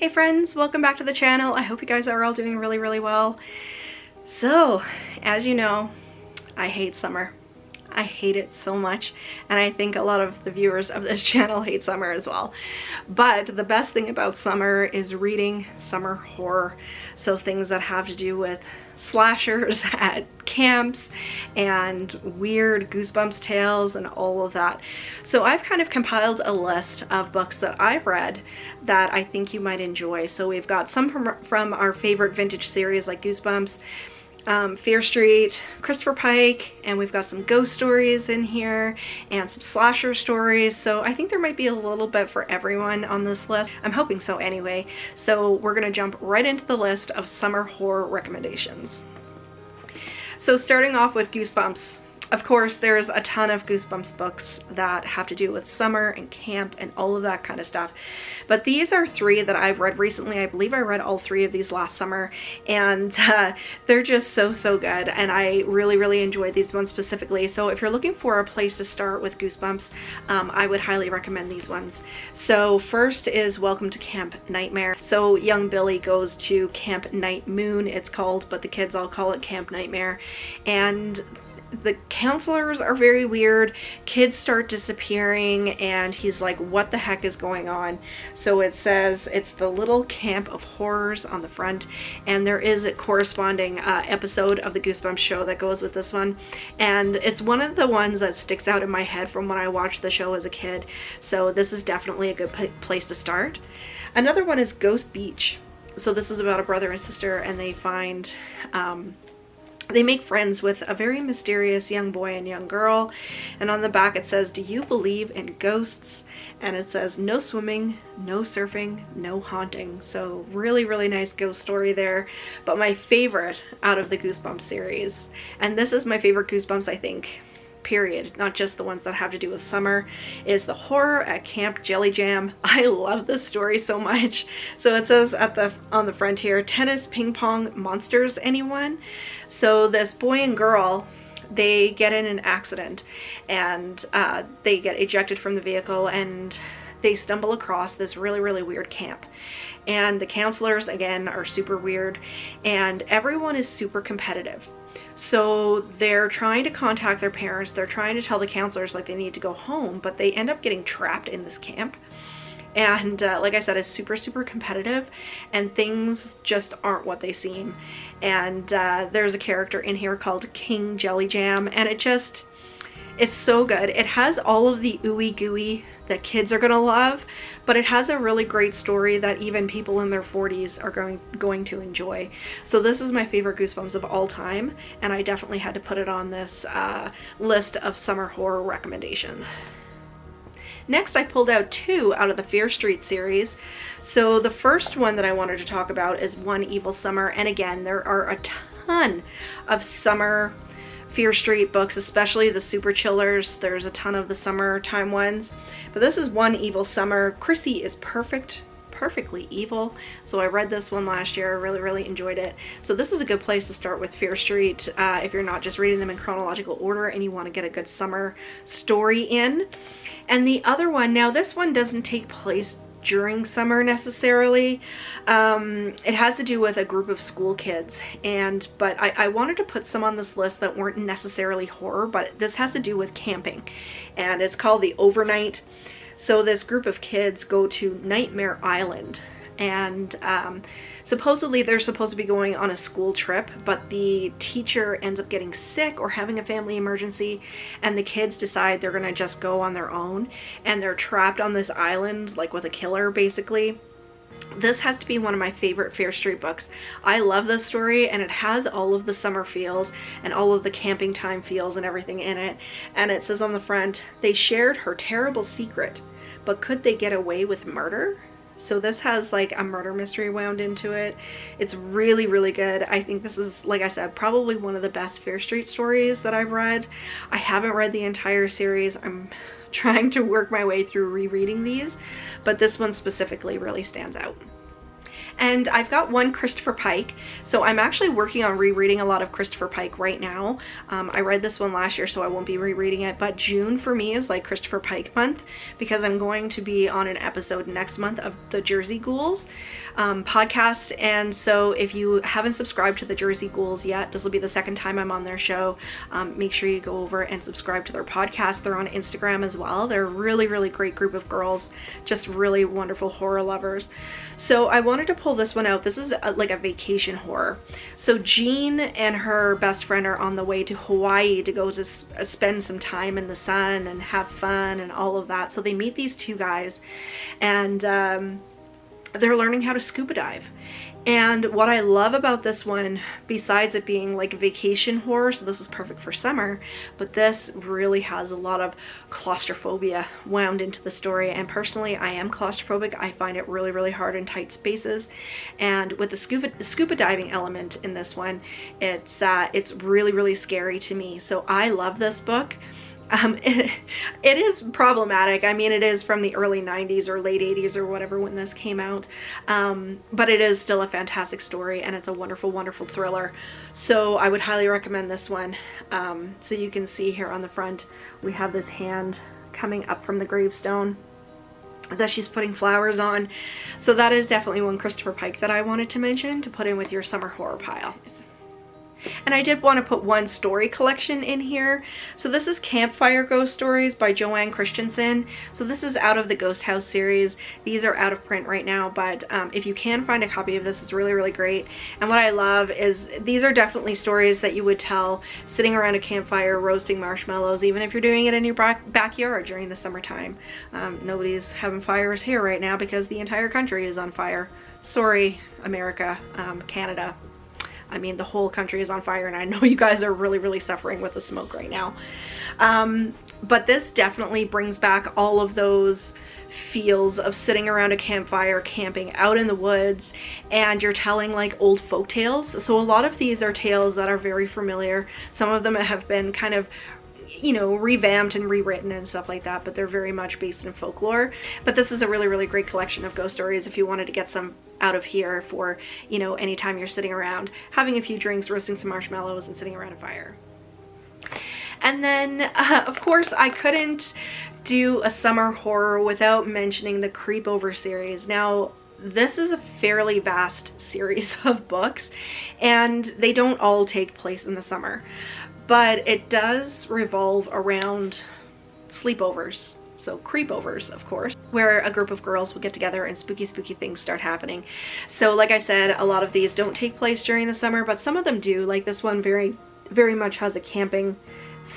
Hey friends, welcome back to the channel. I hope you guys are all doing really well. So, as you know, I hate summer. I hate it so much, and I think a lot of the viewers of this channel hate summer as well. But the best thing about summer is reading summer horror. So things that have to do with slashers at camps and weird Goosebumps tales and all of that. So I've kind of compiled a list of books that I've read that I think you might enjoy. So we've got some from our favorite vintage series like Goosebumps, Fear Street, Christopher Pike, and we've got some ghost stories in here and some slasher stories. So I think there might be a little bit for everyone on this list. I'm hoping so anyway. So we're gonna jump right into the list of summer horror recommendations. So starting off with Goosebumps. Of course, there's a ton of Goosebumps books that have to do with summer and camp and all of that kind of stuff. But these are three that I've read recently. I believe I read all three of these last summer, and they're just so good. And I really enjoyed these ones specifically. So if you're looking for a place to start with Goosebumps, I would highly recommend these ones. So first is Welcome to Camp Nightmare. So young Billy goes to Camp Night Moon, it's called, but the kids all call it Camp Nightmare. And the counselors are very weird. Kids start disappearing and he's like, what the heck is going on? So it says it's the little camp of horrors on the front, and there is a corresponding episode of the Goosebumps show that goes with this one, and it's one of the ones that sticks out in my head from when I watched the show as a kid. So this is definitely a good place to start. Another one is Ghost Beach. So this is about a brother and sister, and they find they make friends with a very mysterious young boy and young girl, and on the back it says, do you believe in ghosts? And it says no swimming, no surfing, no haunting. So really nice ghost story there. But my favorite out of the Goosebumps series, and this is my favorite Goosebumps I think, period, not just the ones that have to do with summer, is The Horror at Camp Jelly Jam. I love this story so much. So it says on the front here, tennis, ping pong, monsters, anyone? So this boy and girl, they get in an accident and they get ejected from the vehicle, and they stumble across this really weird camp. And the counselors, again, are super weird, and everyone is super competitive. So they're trying to contact their parents, they're trying to tell the counselors like they need to go home, but they end up getting trapped in this camp. And like I said, it's super competitive, and things just aren't what they seem. And there's a character in here called King Jelly Jam, and it's so good. It has all of the ooey gooey that kids are gonna love, but it has a really great story that even people in their 40s are going to enjoy. So this is my favorite Goosebumps of all time, and I definitely had to put it on this list of summer horror recommendations. Next, I pulled out two out of the Fear Street series. So the first one that I wanted to talk about is One Evil Summer, and again, there are a ton of summer Fear Street books, especially the super chillers. There's a ton of the summertime ones, but this is One Evil Summer. Chrissy is perfectly evil. So I read this one last year. I really enjoyed it. So this is a good place to start with Fear Street if you're not just reading them in chronological order and you want to get a good summer story in. And the other one, now this one doesn't take place during summer necessarily. It has to do with a group of school kids, but I wanted to put some on this list that weren't necessarily horror, but this has to do with camping, and it's called The Overnight. So this group of kids go to Nightmare Island, and supposedly they're supposed to be going on a school trip, but the teacher ends up getting sick or having a family emergency, and the kids decide they're gonna just go on their own, and they're trapped on this island like with a killer basically. This has to be one of my favorite Fear Street books. I love this story, and it has all of the summer feels and all of the camping time feels and everything in it. And it says on the front, they shared her terrible secret, but could they get away with murder? So this has like a murder mystery wound into it. It's really good. I think this is, like I said, probably one of the best Fear Street stories that I've read. I haven't read the entire series. I'm trying to work my way through rereading these, but this one specifically really stands out. And I've got one Christopher Pike, so I'm actually working on rereading a lot of Christopher Pike right now. I read this one last year, so I won't be rereading it, but June for me is like Christopher Pike month because I'm going to be on an episode next month of the Jersey Ghouls podcast. And so if you haven't subscribed to the Jersey Ghouls yet, this will be the second time I'm on their show. Make sure you go over and subscribe to their podcast. They're on Instagram as well. They're a really, really great group of girls, just really wonderful horror lovers. So I wanted to pull this one out. This is like a vacation horror. So Jean and her best friend are on the way to Hawaii to go to spend some time in the sun and have fun and all of that. So they meet these two guys, and they're learning how to scuba dive. And what I love about this one, besides it being like vacation horror, so this is perfect for summer, but this really has a lot of claustrophobia wound into the story. And personally, I am claustrophobic. I find it really, really hard in tight spaces. And with the scuba diving element in this one, it's really, really scary to me. So I love this book. It is problematic. I mean, it is from the early 90s or late 80s or whatever when this came out, but it is still a fantastic story, and it's a wonderful, wonderful thriller. So I would highly recommend this one. So you can see here on the front, we have this hand coming up from the gravestone that she's putting flowers on. So that is definitely one Christopher Pike that I wanted to mention to put in with your summer horror pile. And I did want to put one story collection in here. So this is Campfire Ghost Stories by Joanne Christensen. So this is out of the Ghost House series. These are out of print right now, but if you can find a copy of this, it's really, really great. And what I love is these are definitely stories that you would tell sitting around a campfire roasting marshmallows, even if you're doing it in your backyard during the summertime. Nobody's having fires here right now because the entire country is on fire. Sorry, America, Canada. I mean, the whole country is on fire, and I know you guys are really, really suffering with the smoke right now. But this definitely brings back all of those feels of sitting around a campfire, camping out in the woods, and you're telling like old folk tales. So a lot of these are tales that are very familiar. Some of them have been kind of, you know, revamped and rewritten and stuff like that, but they're very much based in folklore. But this is a really, really great collection of ghost stories if you wanted to get some out of here for, you know, anytime you're sitting around having a few drinks, roasting some marshmallows, and sitting around a fire. And then of course I couldn't do a summer horror without mentioning the Creepover series. Now this is a fairly vast series of books, and they don't all take place in the summer, but it does revolve around sleepovers. So creepovers, of course, where a group of girls will get together and spooky, spooky things start happening. So like I said, a lot of these don't take place during the summer, but some of them do. Like this one very, very much has a camping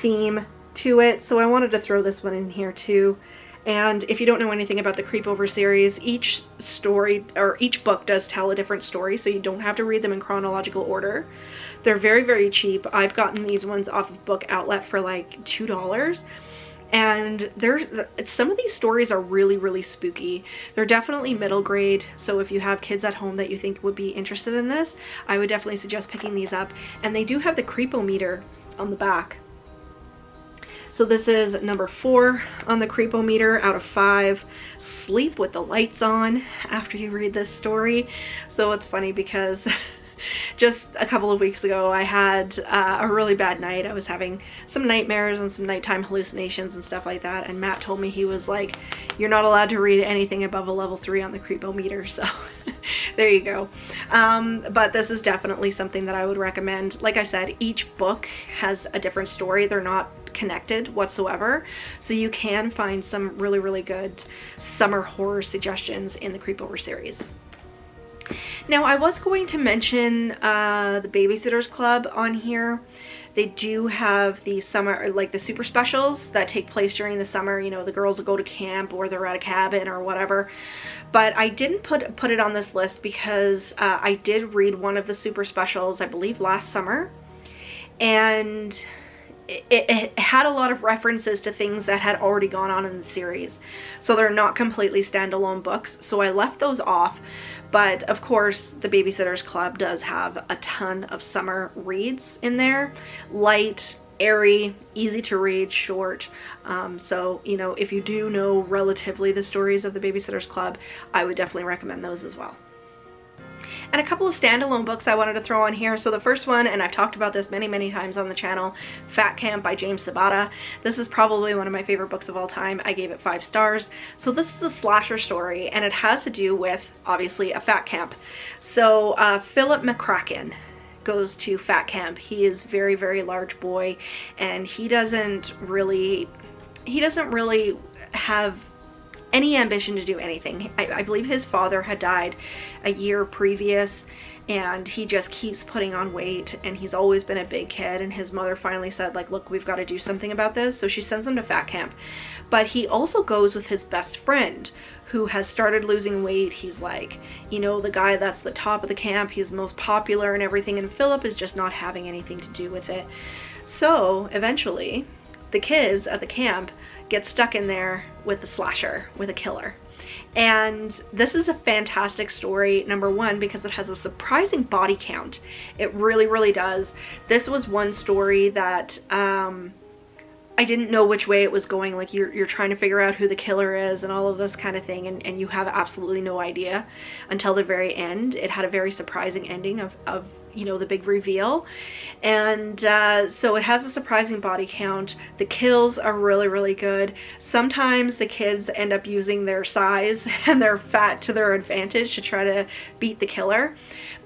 theme to it. So I wanted to throw this one in here too. And if you don't know anything about the Creepover series, each story or each book does tell a different story, so you don't have to read them in chronological order. They're very, very cheap. I've gotten these ones off of Book Outlet for like $2. And some of these stories are really, really spooky. They're definitely middle grade, so if you have kids at home that you think would be interested in this, I would definitely suggest picking these up. And they do have the creepometer on the back. So this is number 4 on the creepometer out of 5. Sleep with the lights on after you read this story. So it's funny because just a couple of weeks ago I had a really bad night. I was having some nightmares and some nighttime hallucinations and stuff like that, and Matt told me, he was like, you're not allowed to read anything above a level 3 on the creepometer. So there you go. But this is definitely something that I would recommend. Like I said, each book has a different story. They're not connected whatsoever, so you can find some really, really good summer horror suggestions in the Creepover series. Now I was going to mention the Babysitters Club on here. They do have the summer, like the super specials that take place during the summer. You know, the girls will go to camp or they're at a cabin or whatever. But I didn't put it on this list because I did read one of the super specials, I believe last summer, and it had a lot of references to things that had already gone on in the series. So they're not completely standalone books, so I left those off. But of course, the Babysitters Club does have a ton of summer reads in there. Light, airy, easy to read, short. So, you know, if you do know relatively the stories of the Babysitters Club, I would definitely recommend those as well. And a couple of standalone books I wanted to throw on here. So the first one, and I've talked about this many times on the channel, Fat Camp by James Sabata. This is probably one of my favorite books of all time. I gave it 5 stars. So this is a slasher story, and it has to do with, obviously, a fat camp. So Philip McCracken goes to fat camp. He is very large boy, and he doesn't really have any ambition to do anything. I believe his father had died a year previous, and he just keeps putting on weight, and he's always been a big kid, and his mother finally said, like, look, we've got to do something about this. So she sends him to fat camp. But he also goes with his best friend, who has started losing weight. He's like, you know, the guy that's the top of the camp. He's most popular and everything, and Philip is just not having anything to do with it. So eventually the kids at the camp get stuck in there with the slasher, with a killer. And this is a fantastic story, number one, because it has a surprising body count. It really does. This was one story that I didn't know which way it was going. Like, you're trying to figure out who the killer is and all of this kind of thing, and you have absolutely no idea until the very end. It had a very surprising ending of you know, the big reveal. And so it has a surprising body count. The kills are really good. Sometimes the kids end up using their size and their fat to their advantage to try to beat the killer.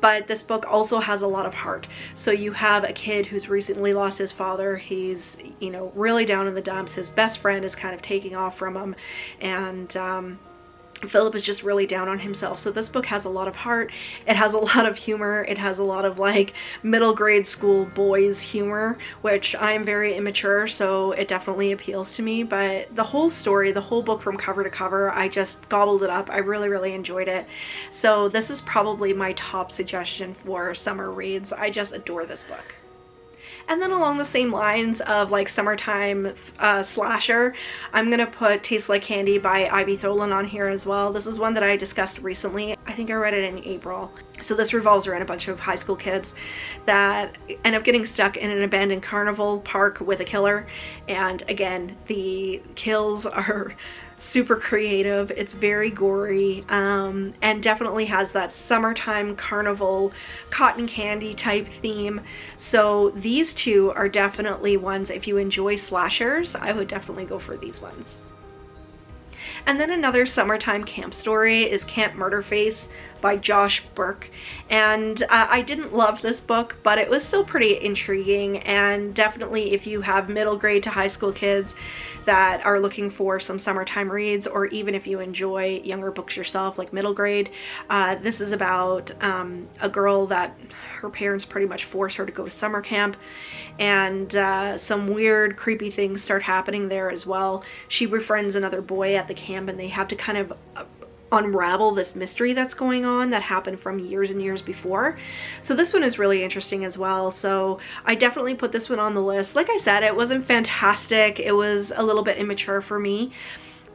But this book also has a lot of heart. So you have a kid who's recently lost his father. He's, you know, really down in the dumps. His best friend is kind of taking off from him, and Philip is just really down on himself. So this book has a lot of heart. It has a lot of humor. It has a lot of like middle grade school boys humor, which I am very immature, so it definitely appeals to me. But the whole story, the whole book from cover to cover, I just gobbled it up. I really enjoyed it. So this is probably my top suggestion for summer reads. I just adore this book. And then along the same lines of like summertime slasher, I'm gonna put Tastes Like Candy by Ivy Tholen on here as well. This is one that I discussed recently. I think I read it in April. So this revolves around a bunch of high school kids that end up getting stuck in an abandoned carnival park with a killer. And again, the kills are super creative. It's very gory, and definitely has that summertime carnival cotton candy type theme. So these two are definitely ones, if you enjoy slashers, I would definitely go for these ones. And then another summertime camp story is Camp Murderface by Josh Burke. And I didn't love this book, but it was still pretty intriguing, and definitely if you have middle grade to high school kids that are looking for some summertime reads, or even if you enjoy younger books yourself, like middle grade, this is about a girl that her parents pretty much force her to go to summer camp, and some weird creepy things start happening there as well. She befriends another boy at the camp, and they have to kind of unravel this mystery that's going on that happened from years and years before. So this one is really interesting as well. So I definitely put this one on the list. Like I said, it wasn't fantastic. It was a little bit immature for me,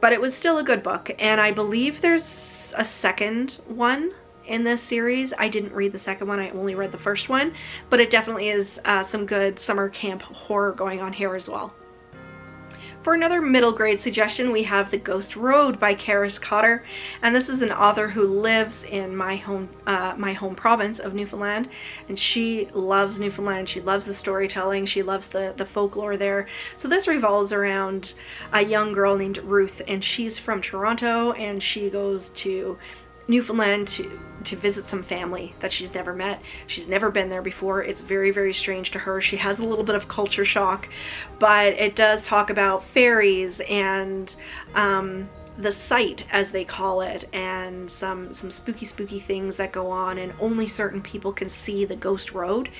but it was still a good book. And I believe there's a second one in this series. I didn't read the second one. I only read the first one, but it definitely is some good summer camp horror going on here as well. For another middle grade suggestion, we have The Ghost Road by Karis Cotter, and this is an author who lives in my home province of Newfoundland, and she loves Newfoundland. She loves the storytelling. She loves the folklore there. So this revolves around a young girl named Ruth, and she's from Toronto, and she goes to Newfoundland to visit some family that she's never met. She's never been there before. It's very strange to her. She has a little bit of culture shock, but it does talk about fairies and the sight, as they call it, and some spooky things that go on, and only certain people can see the Ghost Road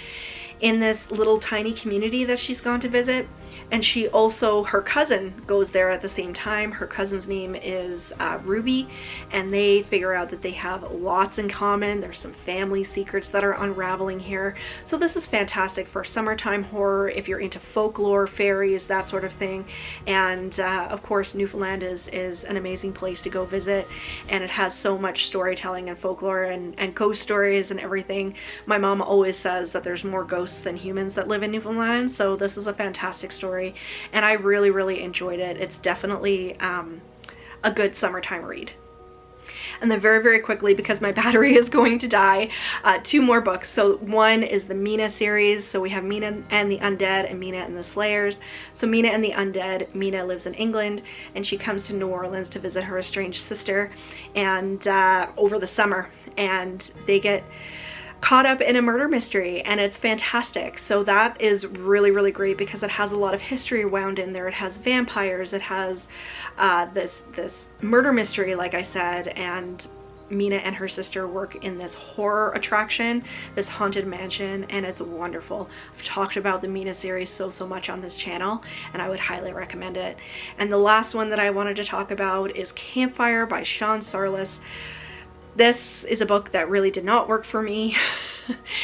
in this little tiny community that she's gone to visit. And she also, her cousin goes there at the same time. Her cousin's name is Ruby, and they figure out that they have lots in common. There's some family secrets that are unraveling here. So this is fantastic for summertime horror if you're into folklore, fairies, that sort of thing. And of course, Newfoundland is an amazing place to go visit, and it has so much storytelling and folklore and ghost stories and everything. My mom always says that there's more ghosts than humans that live in Newfoundland, so this is a fantastic story, and I really enjoyed it. It's definitely a good summertime read. And then very, very quickly, because my battery is going to die, 2 more books. So one is the Mina series. So we have Mina and the Undead and Mina and the Slayers. So Mina and the Undead, Mina lives in England and she comes to New Orleans to visit her estranged sister and over the summer, and they get caught up in a murder mystery, and it's fantastic. So that is really, really great because it has a lot of history wound in there. It has vampires, it has this murder mystery, like I said, and Mina and her sister work in this horror attraction, this haunted mansion, and it's wonderful. I've talked about the Mina series so much on this channel, and I would highly recommend it. And the last one that I wanted to talk about is Campfire by Sean Sarlis. This is a book that really did not work for me.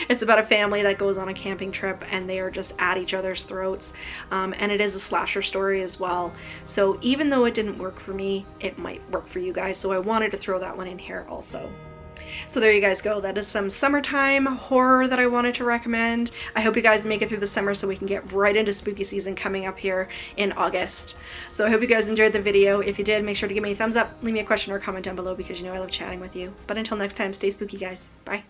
It's about a family that goes on a camping trip and they are just at each other's throats. And it is a slasher story as well. So even though it didn't work for me, it might work for you guys. So I wanted to throw that one in here also. So there you guys go. That is some summertime horror that I wanted to recommend. I hope you guys make it through the summer so we can get right into spooky season coming up here in August. So I hope you guys enjoyed the video. If you did, make sure to give me a thumbs up, leave me a question or comment down below because you know I love chatting with you. But until next time, stay spooky, guys. Bye.